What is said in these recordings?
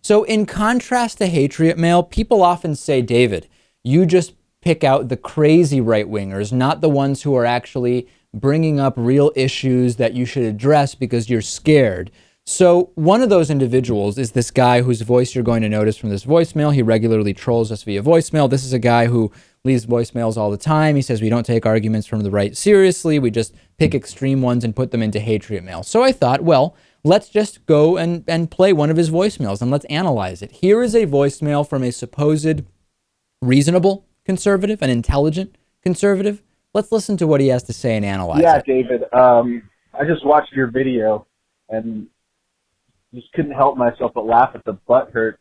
So in contrast to Patriot Mail, people often say, David, you just pick out the crazy right-wingers, not the ones who are actually bringing up real issues that you should address because you're scared. So one of those individuals is this guy whose voice you're going to notice from this voicemail. He regularly trolls us via voicemail. This is a guy who leaves voicemails all the time. He says we don't take arguments from the right seriously. We just pick extreme ones and put them into Patriot Mail. So I thought, well, let's just go and play one of his voicemails and let's analyze it. Here is a voicemail from a supposed reasonable conservative, an intelligent conservative. Let's listen to what he has to say and analyze it. Yeah, David, I just watched your video and just couldn't help myself but laugh at the butthurt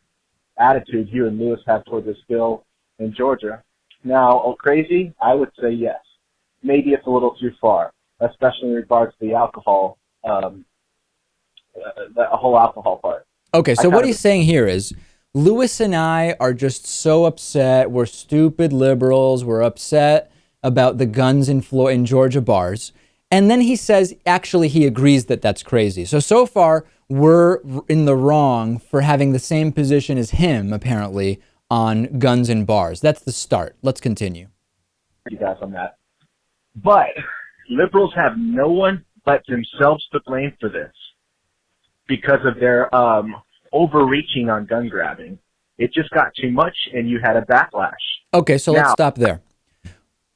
attitude you and Lewis have toward this bill in Georgia. Now, crazy? I would say yes. Maybe it's a little too far, especially in regards to the alcohol, the whole alcohol part. Okay, so what he's saying here is, Lewis and I are just so upset. We're stupid liberals. We're upset about the guns in Georgia bars. And then he says, actually, he agrees that that's crazy. So far, we're in the wrong for having the same position as him, apparently, on guns in bars. That's the start. Let's continue. You guys on that. But liberals have no one but themselves to blame for this because of their overreaching on gun grabbing. It just got too much, and you had a backlash. Okay, so let's stop there.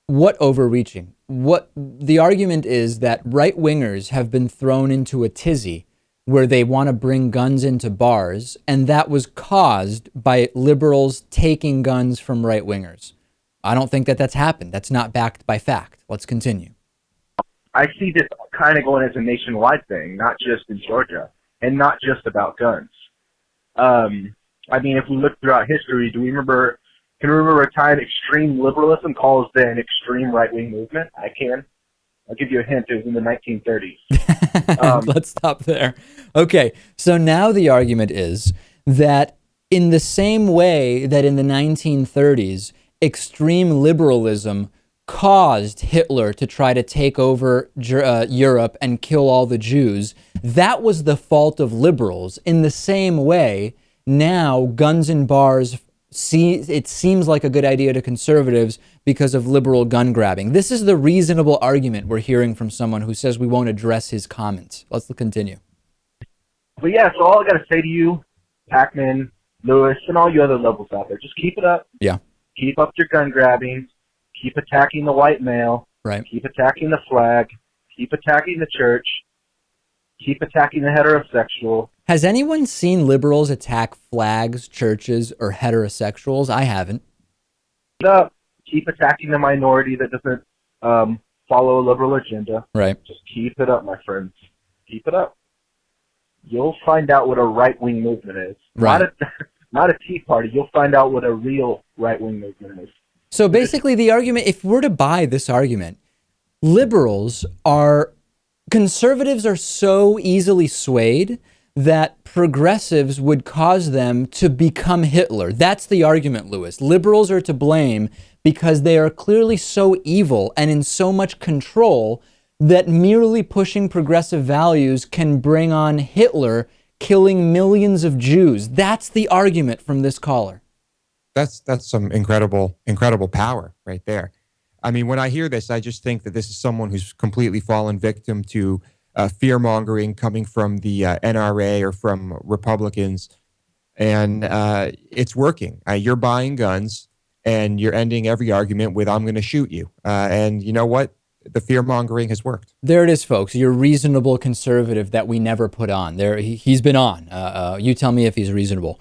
What overreaching? What the argument is that right-wingers have been thrown into a tizzy where they want to bring guns into bars, and that was caused by liberals taking guns from right-wingers. I don't think that that's happened. That's not backed by fact. Let's continue. I see this kind of going as a nationwide thing, not just in Georgia, and not just about guns. I mean, if we look throughout history, can we remember a time extreme liberalism caused an extreme right-wing movement? I can. I'll give you a hint. It was in the 1930s. Let's stop there. Okay, so now the argument is that in the same way that in the 1930s, extreme liberalism caused Hitler to try to take over Europe and kill all the Jews, that was the fault of liberals. In the same way, now guns in bars, it seems like a good idea to conservatives because of liberal gun grabbing. This is the reasonable argument we're hearing from someone who says we won't address his comments. Let's continue. But yeah, so all I got to say to you, Pakman, Lewis, and all you other liberals out there, just keep it up. Yeah. Keep up your gun grabbing. Keep attacking the white male. Right. Keep attacking the flag. Keep attacking the church. Keep attacking the heterosexual. Has anyone seen liberals attack flags, churches, or heterosexuals? I haven't. Keep it up. Keep attacking the minority that doesn't follow a liberal agenda. Right. Just keep it up, my friends. Keep it up. You'll find out what a right-wing movement is. Right. Not a Tea Party. You'll find out what a real right-wing movement is. So basically the argument, if we're to buy this argument, conservatives are so easily swayed that progressives would cause them to become Hitler. That's the argument, Lewis. Liberals are to blame because they are clearly so evil and in so much control that merely pushing progressive values can bring on Hitler killing millions of Jews. That's the argument from this caller. That's some incredible power right there. I mean, when I hear this, I just think that this is someone who's completely fallen victim to fear-mongering coming from the NRA or from Republicans, and it's working. You're buying guns, and you're ending every argument with, I'm going to shoot you. And you know what? The fear-mongering has worked. There it is, folks. Your reasonable conservative that we never put on. He's been on. You tell me if he's reasonable.